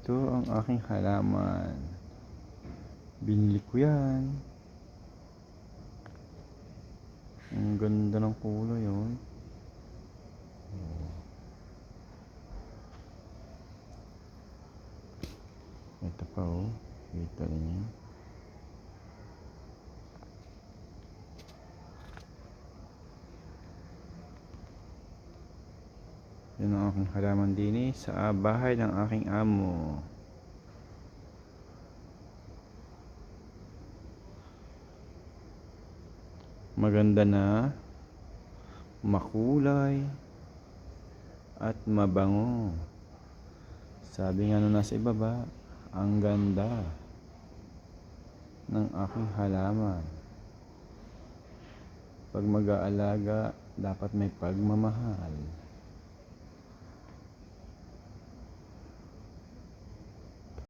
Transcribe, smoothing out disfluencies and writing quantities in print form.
Ito ang aking halaman. Binili ko yan. Ang ganda ng kulay yun. Ito pa oh. Kita niyo. Yan ang aking halaman din sa bahay ng aking amo. Maganda na, makulay, at mabango. Sabi nga nung nasa ibaba, ang ganda ng aking halaman. Pag mag-aalaga, dapat may pagmamahal.